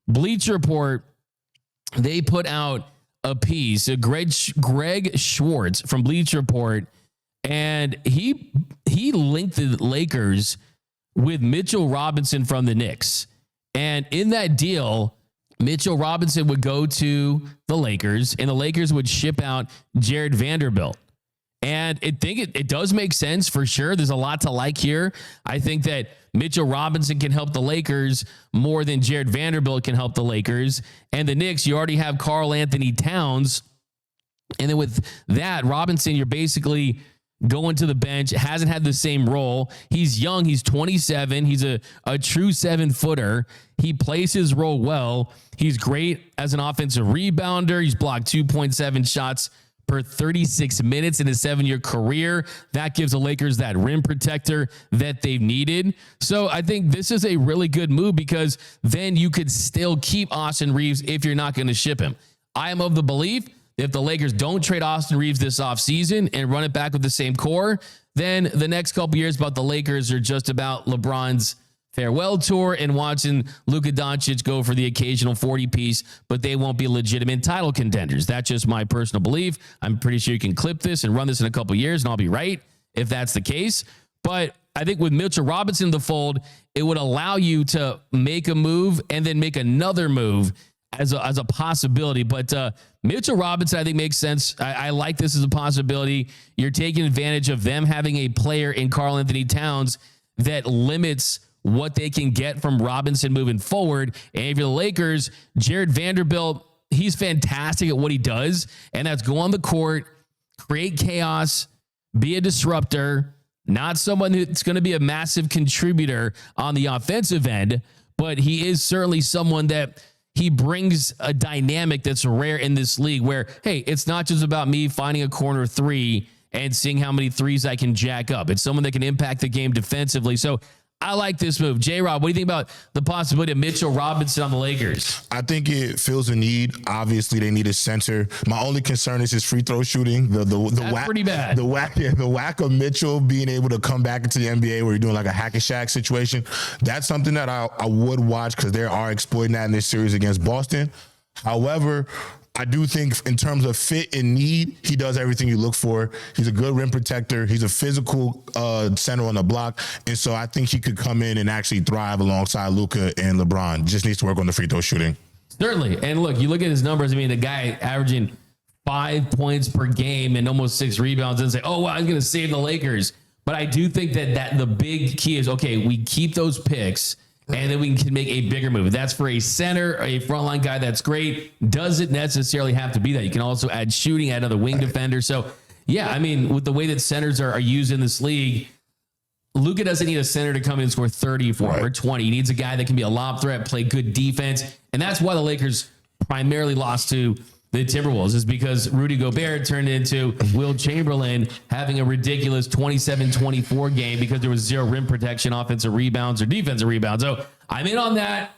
Bleacher Report, they put out a piece, Greg Schwartz from Bleacher Report, and he linked the Lakers with Mitchell Robinson from the Knicks. And in that deal, Mitchell Robinson would go to the Lakers, and the Lakers would ship out Jared Vanderbilt. And I think it does make sense for sure. There's a lot to like here. I think that Mitchell Robinson can help the Lakers more than Jared Vanderbilt can help the Lakers. And the Knicks, you already have Karl Anthony Towns. And then with that, Robinson, you're basically going to the bench, hasn't had the same role. He's young. He's 27. He's a true 7-footer. He plays his role well. He's great as an offensive rebounder. He's blocked 2.7 shots per 36 minutes in his 7-year career. That gives the Lakers that rim protector that they've needed. So I think this is a really good move because then you could still keep Austin Reeves if you're not going to ship him. I am of the belief if the Lakers don't trade Austin Reeves this offseason and run it back with the same core, then the next couple years about the Lakers are just about LeBron's farewell tour and watching Luka Doncic go for the occasional 40-piece, but they won't be legitimate title contenders. That's just my personal belief. I'm pretty sure you can clip this and run this in a couple years, and I'll be right if that's the case. But I think with Mitchell Robinson in the fold, it would allow you to make a move and then make another move as a possibility. But Mitchell Robinson, I think, makes sense. I like this as a possibility. You're taking advantage of them having a player in Karl Anthony Towns that limits what they can get from Robinson moving forward. And if you're the Lakers, Jared Vanderbilt, he's fantastic at what he does, and that's go on the court, create chaos, be a disruptor, not someone that's going to be a massive contributor on the offensive end, but he is certainly someone that he brings a dynamic that's rare in this league where, hey, it's not just about me finding a corner three and seeing how many threes I can jack up. It's someone that can impact the game defensively. So I like this move. J-Rob, what do you think about the possibility of Mitchell Robinson on the Lakers? I think it fills a need. Obviously, they need a center. My only concern is his free throw shooting. That's whack, pretty bad. The whack of Mitchell being able to come back into the NBA where you're doing like a hack and shack situation. That's something that I would watch because they are exploiting that in this series against Boston. However, I do think in terms of fit and need, he does everything you look for. He's a good rim protector. He's a physical center on the block. And so I think he could come in and actually thrive alongside Luka and LeBron. Just needs to work on the free throw shooting. Certainly. And look, you look at his numbers. I mean, the guy averaging 5 points per game and almost 6 rebounds and say, oh, wow, he's going to save the Lakers. But I do think that the big key is, okay, we keep those picks and then we can make a bigger move. That's for a center, a frontline guy. That's great. Doesn't necessarily have to be that. You can also add shooting, add another wing defender. So, yeah, I mean, with the way that centers are used in this league, Luka doesn't need a center to come in and score 34 or 20. He needs a guy that can be a lob threat, play good defense. And that's why the Lakers primarily lost to the Timberwolves, is because Rudy Gobert turned into Will Chamberlain having a ridiculous 27-24 game because there was zero rim protection, offensive rebounds, or defensive rebounds. So I'm in on that.